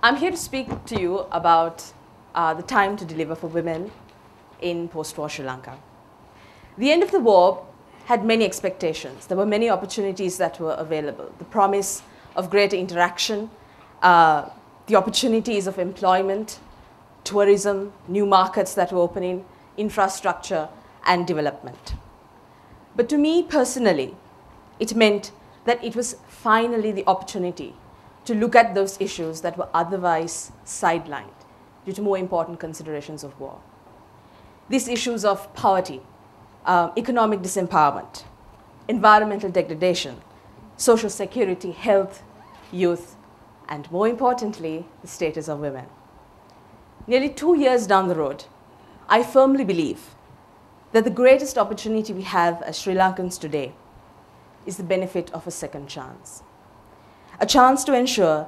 I'm here to speak to you about the time to deliver for women in post-war Sri Lanka. The end of the war had many expectations. There were many opportunities that were available. The promise of greater interaction, the opportunities of employment, tourism, new markets that were opening, infrastructure, and development. But to me personally, it meant that it was finally the opportunity to look at those issues that were otherwise sidelined due to more important considerations of war. These issues of poverty, economic disempowerment, environmental degradation, social security, health, youth, and more importantly, the status of women. Nearly 2 years down the road, I firmly believe that the greatest opportunity we have as Sri Lankans today is the benefit of a second chance. A chance to ensure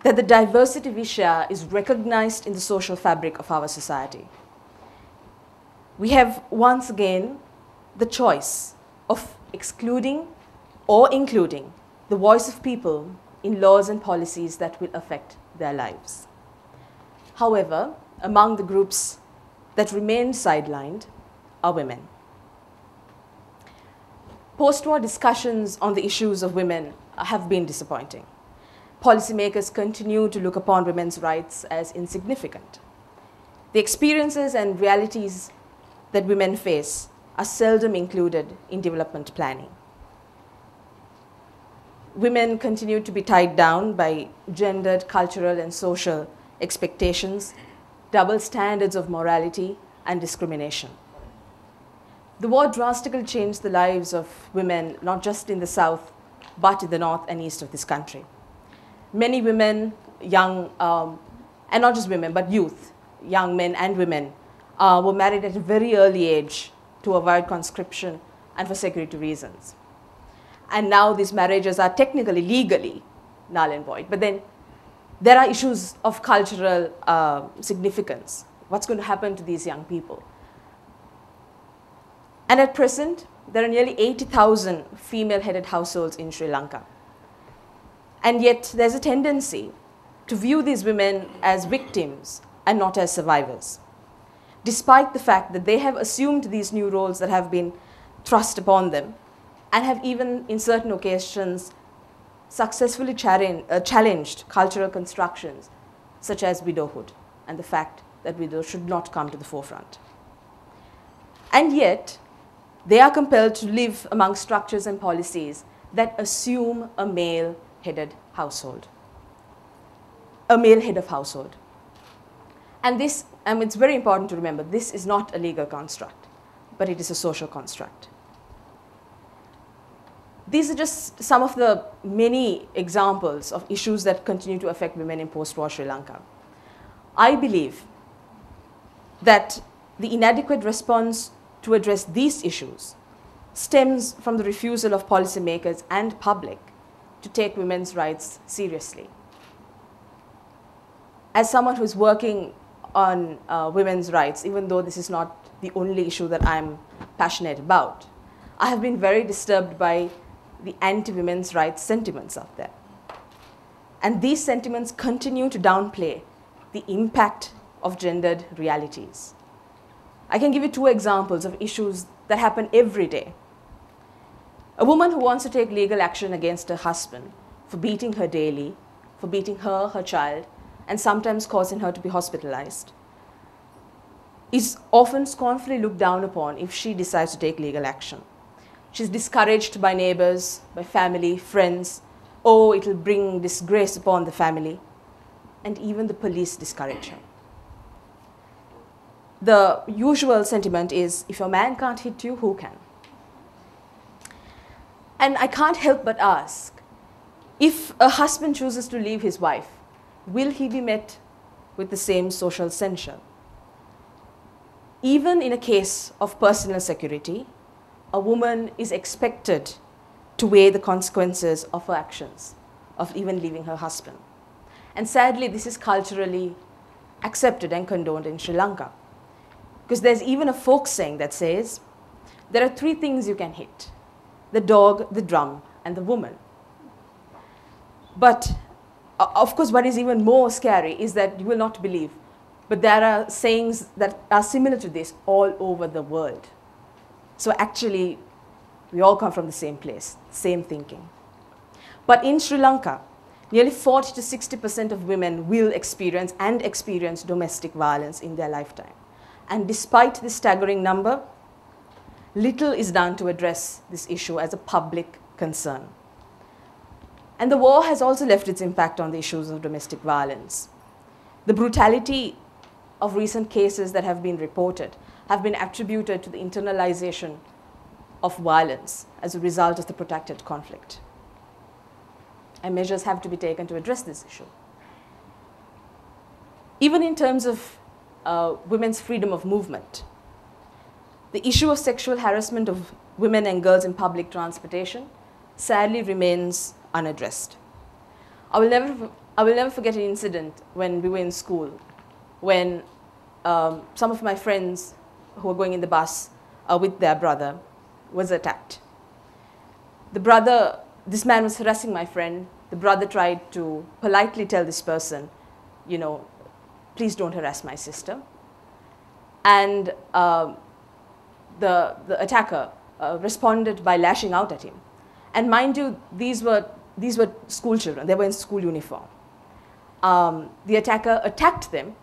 that the diversity we share is recognized in the social fabric of our society. We have once again the choice of excluding or including the voice of people in laws and policies that will affect their lives. However, among the groups that remain sidelined are women. Post-war discussions on the issues of women have been disappointing. Policymakers continue to look upon women's rights as insignificant. The experiences and realities that women face are seldom included in development planning. Women continue to be tied down by gendered, cultural, and social expectations, double standards of morality, and discrimination. The war drastically changed the lives of women, not just in the south, but in the north and east of this country. Many women, young, and not just women, but youth, young men and women, were married at a very early age to avoid conscription and for security reasons. And now these marriages are technically, legally null and void. But then there are issues of cultural significance. What's going to happen to these young people? And at present, there are nearly 80,000 female-headed households in Sri Lanka. And yet there's a tendency to view these women as victims and not as survivors, despite the fact that they have assumed these new roles that have been thrust upon them and have even, in certain occasions, successfully challenged cultural constructions such as widowhood and the fact that widows should not come to the forefront. And yet, they are compelled to live among structures and policies that assume a male-headed household, a male head of household. And this, it's very important to remember, this is not a legal construct, but it is a social construct. These are just some of the many examples of issues that continue to affect women in post-war Sri Lanka. I believe that the inadequate response to address these issues stems from the refusal of policymakers and public to take women's rights seriously. As someone who's working on women's rights, even though this is not the only issue that I'm passionate about, I have been very disturbed by the anti-women's rights sentiments out there. And these sentiments continue to downplay the impact of gendered realities. I can give you 2 examples of issues that happen every day. A woman who wants to take legal action against her husband for beating her daily, for beating her, her child, and sometimes causing her to be hospitalized, is often scornfully looked down upon if she decides to take legal action. She's discouraged by neighbors, by family, friends. Oh, it will bring disgrace upon the family. And even the police discourage her. The usual sentiment is, if a man can't hit you, who can? And I can't help but ask, if a husband chooses to leave his wife, will he be met with the same social censure? Even in a case of personal security, a woman is expected to weigh the consequences of her actions, of even leaving her husband. And sadly, this is culturally accepted and condoned in Sri Lanka. Because there's even a folk saying that says, there are 3 things you can hit: the dog, the drum, and the woman. But of course, what is even more scary is that you will not believe, but there are sayings that are similar to this all over the world. So actually, we all come from the same place, same thinking. But in Sri Lanka, nearly 40 to 60% of women will experience domestic violence in their lifetime. And despite this staggering number, little is done to address this issue as a public concern. And the war has also left its impact on the issues of domestic violence. The brutality of recent cases that have been reported have been attributed to the internalization of violence as a result of the protracted conflict. And measures have to be taken to address this issue. Even in terms of women's freedom of movement, the issue of sexual harassment of women and girls in public transportation sadly remains unaddressed. I will never forget an incident when we were in school, when some of my friends who were going in the bus with their brother was attacked. This man was harassing my friend. The brother tried to politely tell this person, you know, please don't harass my sister. And the attacker responded by lashing out at him. And mind you, these were school children. They were in school uniform. The attacker attacked them,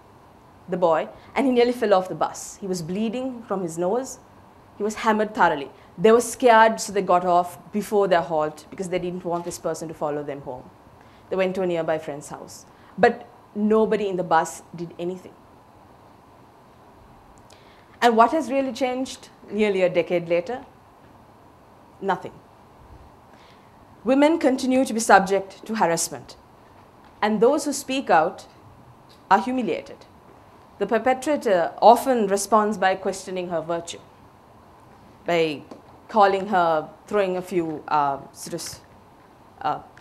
the boy, and he nearly fell off the bus. He was bleeding from his nose. He was hammered thoroughly. They were scared, so they got off before their halt because they didn't want this person to follow them home. They went to a nearby friend's house. But nobody in the bus did anything. And what has really changed nearly a decade later? Nothing. Women continue to be subject to harassment, and those who speak out are humiliated. The perpetrator often responds by questioning her virtue, by calling her, throwing a few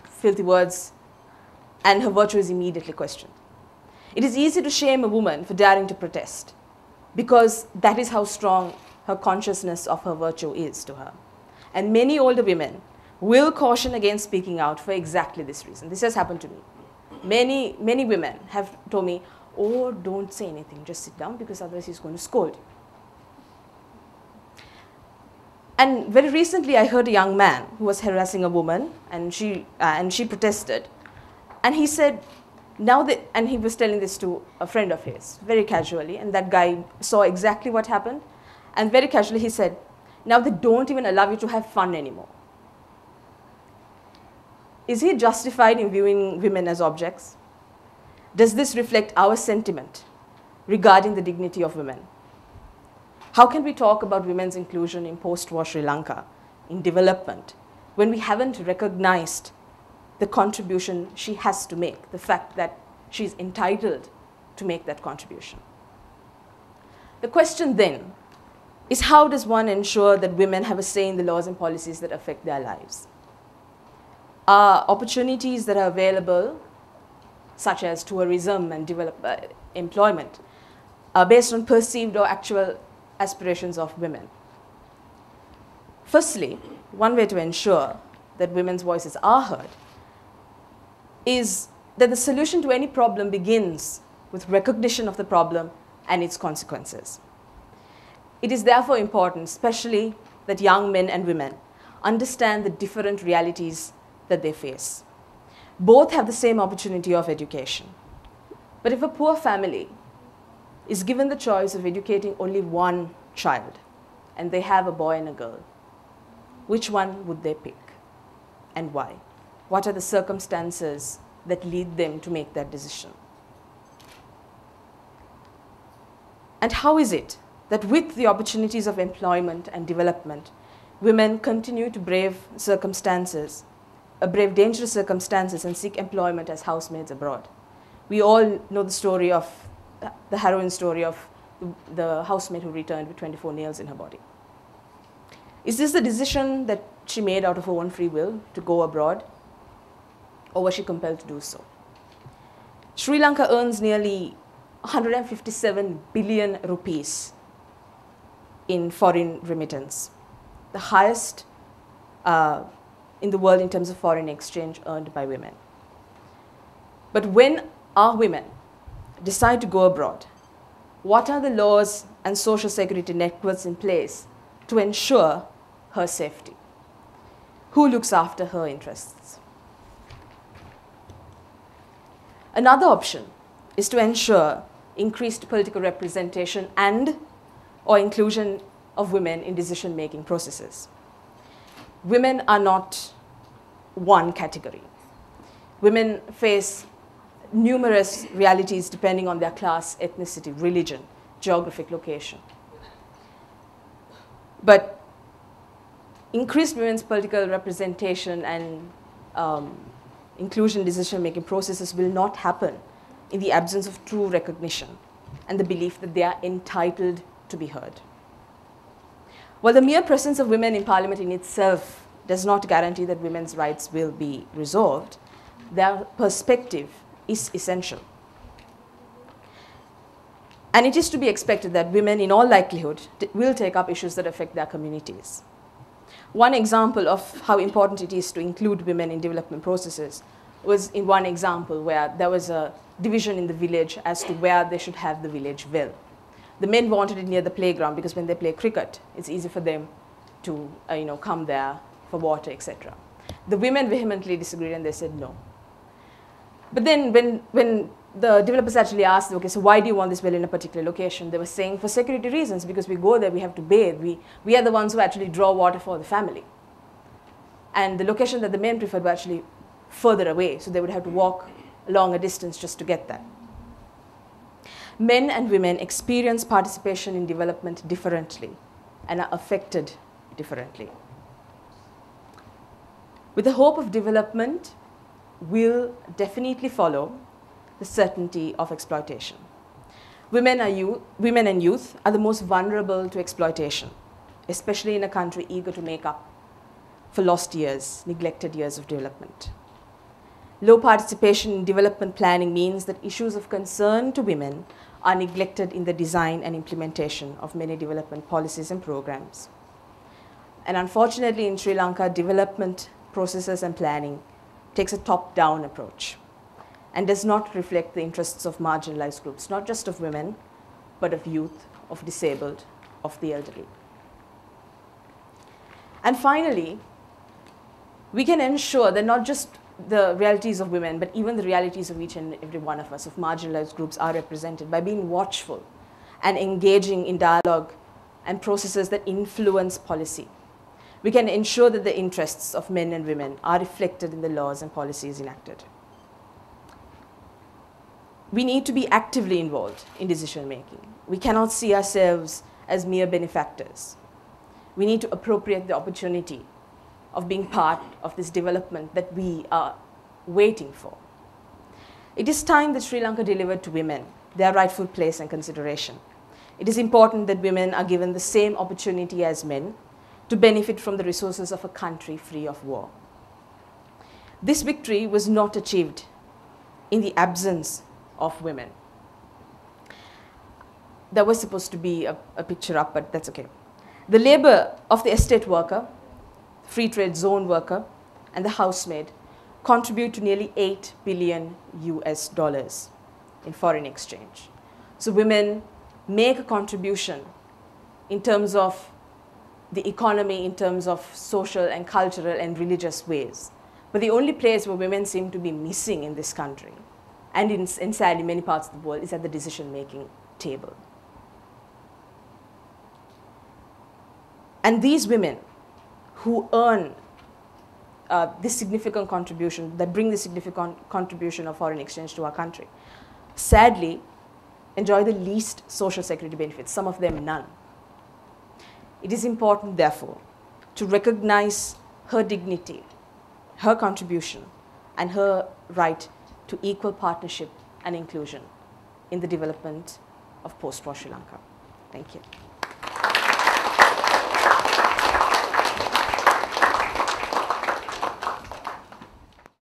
filthy words, and her virtue is immediately questioned. It is easy to shame a woman for daring to protest, because that is how strong her consciousness of her virtue is to her. And many older women will caution against speaking out for exactly this reason. This has happened to me. Many women have told me, oh, don't say anything, just sit down, because otherwise he's going to scold you. And very recently, I heard a young man who was harassing a woman, and she protested. And he said, and he was telling this to a friend of his, very casually, and that guy saw exactly what happened. And very casually, he said, now they don't even allow you to have fun anymore. Is he justified in viewing women as objects? Does this reflect our sentiment regarding the dignity of women? How can we talk about women's inclusion in post-war Sri Lanka, in development, when we haven't recognized the contribution she has to make, the fact that she's entitled to make that contribution? The question then is, how does one ensure that women have a say in the laws and policies that affect their lives? Are opportunities that are available, such as tourism and employment, are based on perceived or actual aspirations of women? Firstly, one way to ensure that women's voices are heard is that the solution to any problem begins with recognition of the problem and its consequences. It is therefore important, especially, that young men and women understand the different realities that they face. Both have the same opportunity of education. But if a poor family is given the choice of educating only one child, and they have a boy and a girl, which one would they pick, and why? What are the circumstances that lead them to make that decision? And how is it that with the opportunities of employment and development, women continue to brave dangerous circumstances and seek employment as housemaids abroad? We all know the harrowing story of the housemaid who returned with 24 nails in her body. Is this the decision that she made out of her own free will to go abroad, or was she compelled to do so? Sri Lanka earns nearly 157 billion rupees in foreign remittance, the highest in the world in terms of foreign exchange earned by women. But when our women decide to go abroad, what are the laws and social security networks in place to ensure her safety? Who looks after her interests? Another option is to ensure increased political representation and or inclusion of women in decision-making processes. Women are not one category. Women face numerous realities depending on their class, ethnicity, religion, geographic location. But increased women's political representation and inclusion in decision-making processes will not happen in the absence of true recognition and the belief that they are entitled to be heard. While the mere presence of women in parliament in itself does not guarantee that women's rights will be resolved, their perspective is essential. And it is to be expected that women, in all likelihood, will take up issues that affect their communities. One example of how important it is to include women in development processes was in one example where there was a division in the village as to where they should have the village well. The men wanted it near the playground because when they play cricket, it's easy for them to come there for water, etc. The women vehemently disagreed and they said no. But then when the developers actually asked them, okay, so why do you want this well in a particular location? They were saying for security reasons, because we go there, we have to bathe. We are the ones who actually draw water for the family. And the location that the men preferred were actually further away, so they would have to walk a longer distance just to get there. Men and women experience participation in development differently and are affected differently. With the hope of development will definitely follow the certainty of exploitation. Women and youth are the most vulnerable to exploitation, especially in a country eager to make up for lost years, neglected years of development. Low participation in development planning means that issues of concern to women are neglected in the design and implementation of many development policies and programs. And unfortunately, in Sri Lanka, development processes and planning takes a top-down approach and does not reflect the interests of marginalized groups, not just of women, but of youth, of disabled, of the elderly. And finally, we can ensure that not just the realities of women, but even the realities of each and every one of us, of marginalized groups, are represented by being watchful and engaging in dialogue and processes that influence policy. We can ensure that the interests of men and women are reflected in the laws and policies enacted. We need to be actively involved in decision making. We cannot see ourselves as mere benefactors. We need to appropriate the opportunity of being part of this development that we are waiting for. It is time that Sri Lanka delivered to women their rightful place and consideration. It is important that women are given the same opportunity as men to benefit from the resources of a country free of war. This victory was not achieved in the absence of women. There was supposed to be a picture up, but that's okay. The labor of the estate worker, free trade zone worker, and the housemaid contribute to nearly $8 billion US in foreign exchange. So women make a contribution in terms of the economy, in terms of social and cultural and religious ways. But the only place where women seem to be missing in this country, and in sadly many parts of the world, is at the decision-making table. And these women who earn this significant contribution, that bring this significant contribution of foreign exchange to our country, sadly enjoy the least social security benefits, some of them none. It is important, therefore, to recognize her dignity, her contribution, and her right to equal partnership and inclusion in the development of post-war Sri Lanka. Thank you.